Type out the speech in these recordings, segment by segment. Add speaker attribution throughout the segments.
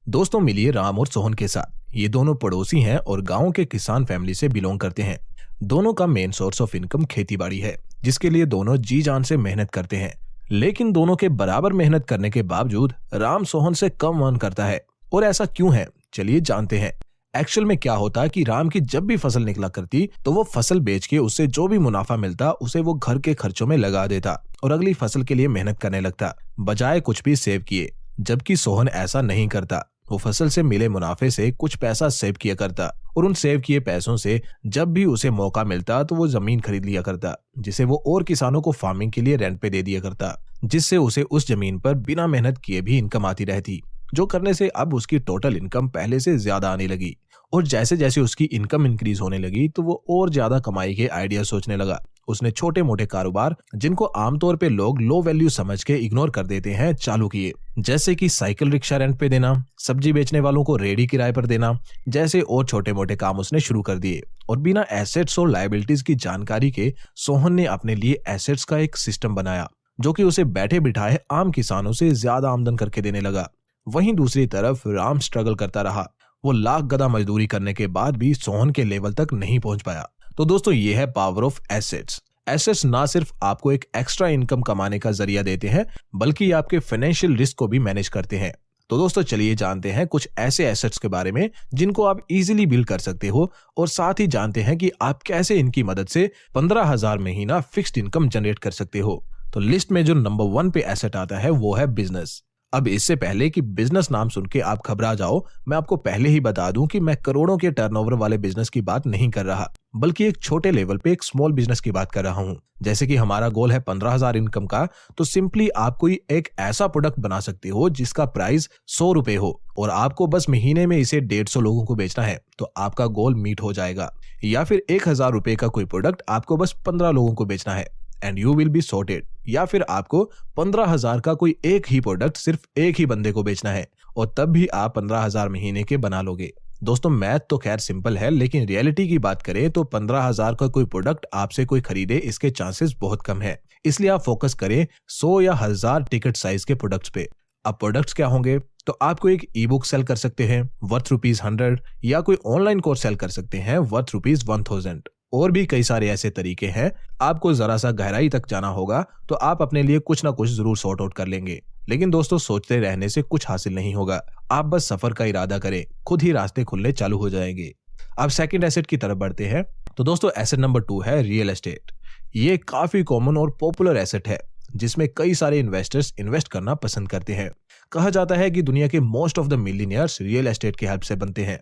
Speaker 1: दोस्तों मिलिए राम और सोहन के साथ। ये दोनों पड़ोसी हैं और गांव के किसान फैमिली से बिलोंग करते हैं। दोनों का मेन सोर्स ऑफ इनकम खेती बाड़ी है, जिसके लिए दोनों जी जान से मेहनत करते हैं। लेकिन दोनों के बराबर मेहनत करने के बावजूद राम सोहन से कम अर्न करता है। और ऐसा क्यों है, चलिए जानते हैं। एक्चुअल में क्या होता कि राम की जब भी फसल निकला करती तो वो फसल बेच के उससे जो भी मुनाफा मिलता उसे वो घर के खर्चों में लगा देता और अगली फसल के लिए मेहनत करने लगता, बजाय कुछ भी सेव किए। जबकि सोहन ऐसा नहीं करता। वो फसल से मिले मुनाफे से कुछ पैसा सेव किया करता और उन सेव किए पैसों से जब भी उसे मौका मिलता तो वो जमीन खरीद लिया करता, जिसे वो और किसानों को फार्मिंग के लिए रेंट पे दे दिया करता, जिससे उसे उस जमीन पर बिना मेहनत किए भी इनकम आती रहती, जो करने से अब उसकी टोटल इनकम पहले से ज्यादा आने लगी। और जैसे जैसे उसकी इनकम इंक्रीज होने लगी तो वो और ज्यादा कमाई के आइडिया सोचने लगा। उसने छोटे मोटे कारोबार, जिनको आमतौर पे लोग लो वैल्यू समझ के इग्नोर कर देते हैं, चालू किए। जैसे कि साइकिल रिक्शा रेंट पे देना, सब्जी बेचने वालों को रेडी किराए पर देना, जैसे और छोटे मोटे काम उसने शुरू कर दिए। और बिना एसेट्स और लायबिलिटीज की जानकारी के सोहन ने अपने लिए एसेट्स का एक सिस्टम बनाया, जो कि उसे बैठे बिठाए आम किसानों से ज्यादा आमदन करके देने लगा। वहीं दूसरी तरफ राम स्ट्रगल करता रहा। वो लाख गधा मजदूरी करने के बाद भी सोहन के लेवल तक नहीं पहुंच पाया। तो दोस्तों ये है पावर ऑफ एसेट्स। एसेट्स ना सिर्फ आपको एक एक्स्ट्रा इनकम कमाने का जरिया देते हैं, बल्कि आपके फाइनेंशियल रिस्क को भी मैनेज करते हैं। तो दोस्तों चलिए जानते हैं कुछ ऐसे एसेट्स के बारे में जिनको आप इजीली बिल्ड कर सकते हो, और साथ ही जानते हैं कि आप कैसे इनकी मदद से 15,000 महीना फिक्स्ड इनकम जनरेट कर सकते हो। तो लिस्ट में जो नंबर 1 पे एसेट आता है वो है बिजनेस। अब इससे पहले कि बिजनेस नाम सुन के आप घबरा जाओ, मैं आपको पहले ही बता दूं कि मैं करोड़ों के टर्नओवर वाले बिजनेस की बात नहीं कर रहा, बल्कि एक छोटे लेवल पे एक स्मॉल बिजनेस की बात कर रहा हूं। जैसे कि हमारा गोल है 15,000 इनकम का, तो सिंपली आप कोई एक ऐसा प्रोडक्ट बना सकते हो जिसका प्राइस 100 रुपए हो और आपको बस महीने में इसे 150 लोगों को बेचना है, तो आपका गोल मीट हो जाएगा। या फिर 1,000 रुपए का कोई प्रोडक्ट आपको बस 15 लोगों को बेचना है and you will be sorted. या फिर आपको 15,000 का कोई एक ही प्रोडक्ट सिर्फ एक ही बंदे को बेचना है और तब भी आप 15,000 महीने के बना लोगे। दोस्तों मैथ तो खैर सिंपल है, लेकिन रियलिटी की बात करें तो 15,000 का कोई प्रोडक्ट आपसे कोई खरीदे इसके चांसेस बहुत कम है। इसलिए आप फोकस करें 100 या 1,000 टिकट साइज के प्रोडक्ट्स पे। अब प्रोडक्ट्स क्या होंगे, तो आपको एक ई बुक सेल कर सकते हैं वर्थ ₹100, या कोई ऑनलाइन कोर्स सेल कर सकते हैं वर्थ ₹1000। और भी कई सारे ऐसे तरीके हैं। आपको जरा सा गहराई तक जाना होगा तो आप अपने लिए कुछ ना कुछ जरूर सॉर्ट आउट कर लेंगे। लेकिन दोस्तों सोचते रहने से कुछ हासिल नहीं होगा। आप बस सफर का इरादा करें, खुद ही रास्ते खुलने चालू हो जाएंगे। अब सेकंड एसेट की तरफ बढ़ते हैं। तो दोस्तों एसेट नंबर 2 है रियल एस्टेट। ये काफी कॉमन और पॉपुलर एसेट है, जिसमें कई सारे इन्वेस्टर्स इन्वेस्ट करना पसंद करते हैं। कहा जाता है कि दुनिया के most of the millionaires real estate की हेल्प से बनते हैं।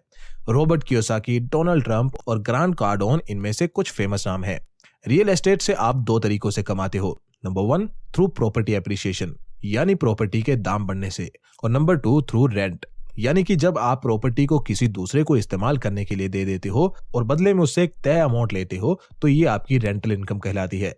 Speaker 1: रॉबर्ट कियोसाकी, डोनाल्ड ट्रंप और ग्रांट कार्डोन इनमें से कुछ फेमस नाम हैं। रियल एस्टेट से आप 2 तरीकों से कमाते हो। नंबर 1 थ्रू प्रॉपर्टी एप्रिसिएशन, यानी प्रॉपर्टी के दाम बढ़ने से, और नंबर 2 थ्रू रेंट, यानी कि जब आप प्रॉपर्टी को किसी दूसरे को इस्तेमाल करने के लिए दे देते हो और बदले में उससे एक तय अमाउंट लेते हो, तो ये आपकी रेंटल इनकम कहलाती है।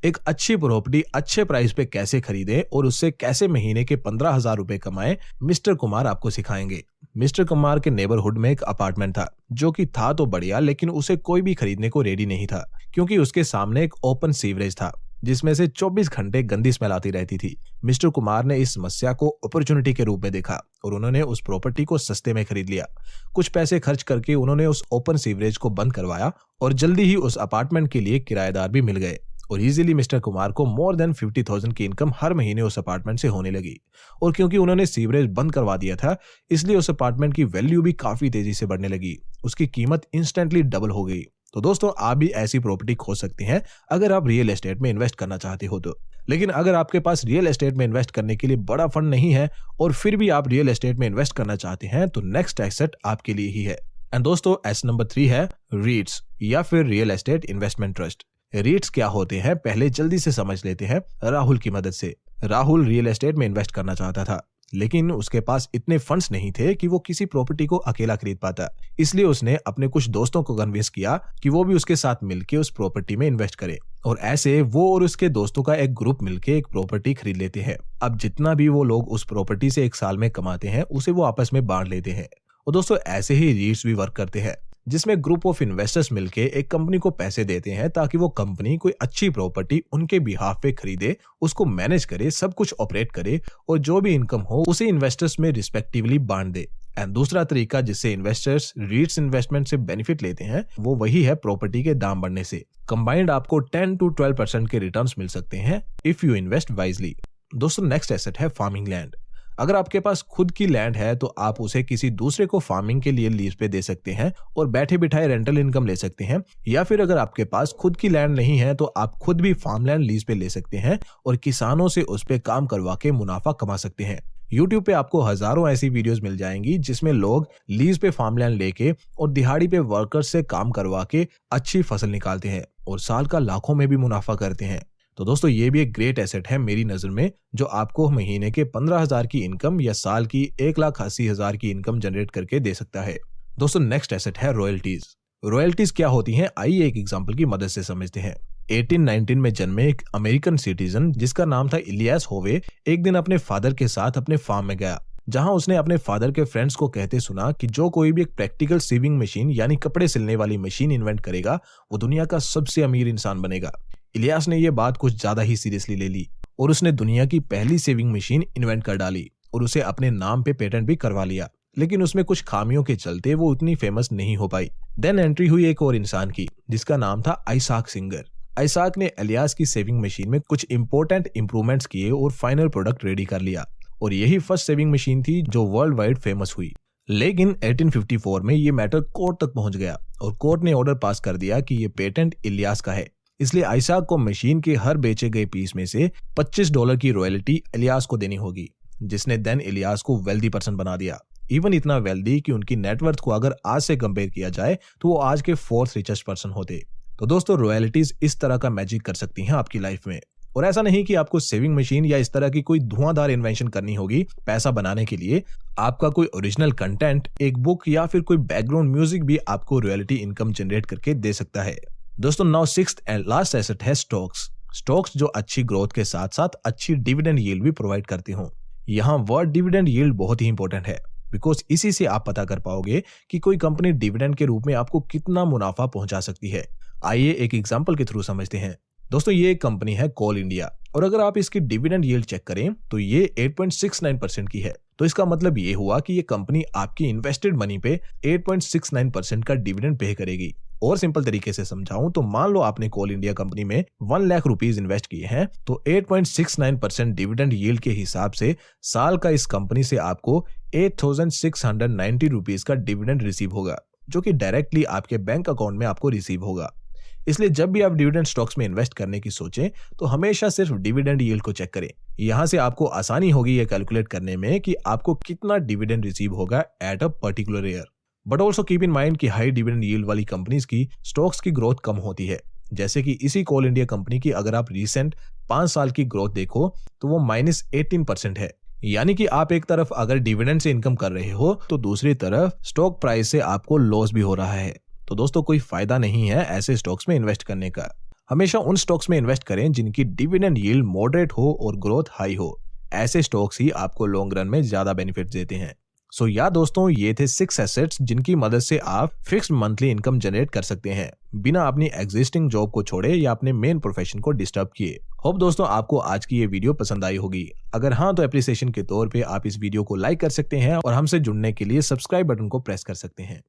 Speaker 1: एक अच्छी प्रॉपर्टी अच्छे प्राइस पे कैसे खरीदें और उससे कैसे महीने के 15,000 रुपए कमाएं, मिस्टर कुमार आपको सिखाएंगे। मिस्टर कुमार के नेबरहुड में एक अपार्टमेंट था, जो कि था तो बढ़िया, लेकिन उसे कोई भी खरीदने को रेडी नहीं था, क्योंकि उसके सामने एक ओपन सीवरेज था जिसमें से 24 घंटे गंदी स्मेल आती रहती थी। मिस्टर कुमार ने इस समस्या को अपॉर्चुनिटी के रूप में देखा और उन्होंने उस प्रॉपर्टी को सस्ते में खरीद लिया। कुछ पैसे खर्च करके उन्होंने उस ओपन सीवरेज को बंद करवाया और जल्दी ही उस अपार्टमेंट के लिए किराएदार भी मिल गए और इजीली मिस्टर कुमार को मोर देन 50,000 की इनकम हर महीने उस अपार्टमेंट से होने लगी। और क्योंकि उन्होंने सीवरेज बंद करवा दिया था, इसलिए उस अपार्टमेंट की वैल्यू भी काफी तेजी से बढ़ने लगी। उसकी कीमत इंस्टेंटली डबल हो गई। तो दोस्तों आप भी ऐसी प्रॉपर्टी खोज सकते हैं अगर आप रियल एस्टेट में इन्वेस्ट करना चाहते हो तो। लेकिन अगर आपके पास रियल एस्टेट में इन्वेस्ट करने के लिए बड़ा फंड नहीं है और फिर भी आप रियल एस्टेट में इन्वेस्ट करना चाहते हैं, तो नेक्स्ट एसेट आपके लिए ही है। एंड दोस्तों एसेट नंबर 3 है रीट्स, या फिर रियल एस्टेट इन्वेस्टमेंट ट्रस्ट। रीट्स क्या होते हैं पहले जल्दी से समझ लेते हैं राहुल की मदद से। राहुल रियल एस्टेट में इन्वेस्ट करना चाहता था, लेकिन उसके पास इतने फंड्स नहीं थे कि वो किसी प्रॉपर्टी को अकेला खरीद पाता। इसलिए उसने अपने कुछ दोस्तों को कन्विंस किया कि वो भी उसके साथ मिलकर उस प्रॉपर्टी में इन्वेस्ट करे, और ऐसे वो और उसके दोस्तों का एक ग्रुप मिलकर एक प्रॉपर्टी खरीद लेते हैं। अब जितना भी वो लोग उस प्रॉपर्टी से एक साल में कमाते हैं, उसे वो आपस में बांट लेते हैं। और दोस्तों ऐसे ही रीट्स भी वर्क करते हैं, जिसमें ग्रुप ऑफ इन्वेस्टर्स मिलके एक कंपनी को पैसे देते हैं ताकि वो कंपनी कोई अच्छी प्रॉपर्टी उनके बिहाफ पे खरीदे, उसको मैनेज करे, सब कुछ ऑपरेट करे और जो भी इनकम हो उसे इन्वेस्टर्स में रिस्पेक्टिवली बांट दे। एंड दूसरा तरीका जिससे इन्वेस्टर्स रीट्स इन्वेस्टमेंट से बेनिफिट लेते हैं वो वही है प्रॉपर्टी के दाम बढ़ने से। कंबाइंड आपको 10 to 12% के रिटर्न्स मिल सकते हैं इफ यू इन्वेस्ट वाइजली। दोस्तों नेक्स्ट एसेट है फार्मिंग लैंड। अगर आपके पास खुद की लैंड है तो आप उसे किसी दूसरे को फार्मिंग के लिए लीज पे दे सकते हैं और बैठे बिठाए रेंटल इनकम ले सकते हैं, या फिर अगर आपके पास खुद की लैंड नहीं है तो आप खुद भी फार्म लैंड लीज पे ले सकते हैं और किसानों से उस पे काम करवा के मुनाफा कमा सकते हैं। YouTube पे आपको हजारों ऐसी वीडियोस मिल जाएंगी जिसमें लोग लीज पे फार्मलैंड लेके और दिहाड़ी पे वर्कर्स से काम करवा के अच्छी फसल निकालते हैं और साल का लाखों में भी मुनाफा करते हैं। तो दोस्तों ये भी एक ग्रेट एसेट है मेरी नजर में, जो आपको महीने के 15,000 की इनकम या साल की 1,80,000 की इनकम जनरेट करके दे सकता है। दोस्तों नेक्स्ट एसेट है रॉयल्टीज। रॉयल्टीज क्या होती हैं, आइए एक एग्जांपल की मदद से समझते हैं। 1819 में जन्मे एक अमेरिकन सिटीजन जिसका नाम था इलियास होवे एक दिन अपने फादर के साथ अपने फार्म में गया, जहां उसने अपने फादर के फ्रेंड्स को कहते सुना कि जो कोई भी एक प्रैक्टिकल सीविंग मशीन यानी कपड़े सिलने वाली मशीन इन्वेंट करेगा वो दुनिया का सबसे अमीर इंसान बनेगा। इलियास ने यह बात कुछ ज्यादा ही सीरियसली ले ली और उसने दुनिया की पहली सेविंग मशीन इन्वेंट कर डाली और उसे अपने नाम पे पेटेंट भी करवा लिया, लेकिन उसमें कुछ खामियों के चलते वो उतनी फेमस नहीं हो पाई। देन एंट्री हुई एक और इंसान की जिसका नाम था आइसाक सिंगर। आइसाक ने इलियास की सेविंग मशीन में कुछ इंपॉर्टेंट इंप्रूवमेंट्स किए और फाइनल प्रोडक्ट रेडी कर लिया और यही फर्स्ट सेविंग मशीन थी जो वर्ल्ड वाइड फेमस हुई। लेकिन 1854 में ये मैटर कोर्ट तक पहुंच गया और कोर्ट ने ऑर्डर पास कर दिया कि ये पेटेंट इलियास का है, इसलिए आइसाक को मशीन के हर बेचे गए पीस में से $25 की रॉयल्टी इलियास को देनी होगी, जिसने देन इलियास को वेल्दी पर्सन बना दिया। इवन इतना वेल्दी कि उनकी नेटवर्थ को अगर आज से कंपेयर किया जाए तो वो आज के 4th रिचेस्ट पर्सन होते। तो दोस्तों रॉयल्टीज इस तरह का मैजिक कर सकती हैं आपकी लाइफ में, और ऐसा नहीं कि आपको सेविंग मशीन या इस तरह की कोई धुआंधार इन्वेंशन करनी होगी पैसा बनाने के लिए। आपका कोई ओरिजिनल कंटेंट, एक बुक या फिर कोई बैकग्राउंड म्यूजिक भी आपको रॉयल्टी इनकम जनरेट करके दे सकता है। दोस्तों now sixth and last asset है स्टॉक्स। स्टॉक्स जो अच्छी ग्रोथ के साथ साथ अच्छी डिविडेंड यील्ड भी प्रोवाइड करती हूँ। यहाँ वर्ड डिविडेंड यील्ड बहुत ही इंपॉर्टेंट है, बिकॉज इसी से आप पता कर पाओगे कि कोई कंपनी डिविडेंड के रूप में आपको कितना मुनाफा पहुंचा सकती है। आइए एक एग्जांपल के थ्रू समझते हैं। दोस्तों ये एक कंपनी है कोल इंडिया, और अगर आप इसकी डिविडेंड यील्ड चेक करें तो ये 8.69% की है। तो इसका मतलब ये हुआ कि ये कंपनी आपकी इन्वेस्टेड मनी पे 8.69% का डिविडेंड पे करेगी। और सिंपल तरीके से समझाऊं तो मान लो आपने कोल इंडिया कंपनी में 1 लाख रुपीज इन्वेस्ट किए हैं, तो 8.69% डिविडेंड यील्ड के हिसाब से साल का इस कंपनी से आपको 8,690 रुपीज का डिविडेंड रिसीव होगा, जो कि डायरेक्टली आपके बैंक अकाउंट में आपको रिसीव होगा। इसलिए जब भी आप डिविडेंड स्टॉक्स में इन्वेस्ट करने की सोचें तो हमेशा सिर्फ डिविडेंड यील्ड को चेक करें। यहां से आपको आसानी होगी ये कैलकुलेट करने में कि आपको कितना डिविडेंड रिसीव होगा at a particular year. But also keep in mind कि हाई डिविडेंड यील्ड वाली कंपनीज की स्टॉक्स की ग्रोथ कम होती है। जैसे कि इसी कोल इंडिया कंपनी की अगर आप रिसेंट 5 साल की ग्रोथ देखो तो वो -18% है। यानी कि आप एक तरफ अगर डिविडेंड से इनकम कर रहे हो तो दूसरी तरफ स्टॉक प्राइस से आपको लॉस भी हो रहा है। तो दोस्तों कोई फायदा नहीं है ऐसे स्टॉक्स में इन्वेस्ट करने का। हमेशा उन स्टॉक्स में इन्वेस्ट करें जिनकी डिविडेंड यील्ड मॉडरेट हो और ग्रोथ हाई हो। ऐसे स्टॉक्स ही आपको लॉन्ग रन में ज्यादा बेनिफिट देते हैं। सो या दोस्तों ये थे 6 एसेट्स जिनकी मदद से आप फिक्स्ड मंथली इनकम जनरेट कर सकते हैं बिना अपनी एग्जिस्टिंग जॉब को छोड़े या अपने मेन प्रोफेशन को डिस्टर्ब किए। होप दोस्तों आपको आज की ये वीडियो पसंद आई होगी। अगर हाँ तो एप्रिसिएशन के तौर पे आप इस वीडियो को लाइक कर सकते हैं और हमसे जुड़ने के लिए सब्सक्राइब बटन को प्रेस कर सकते हैं।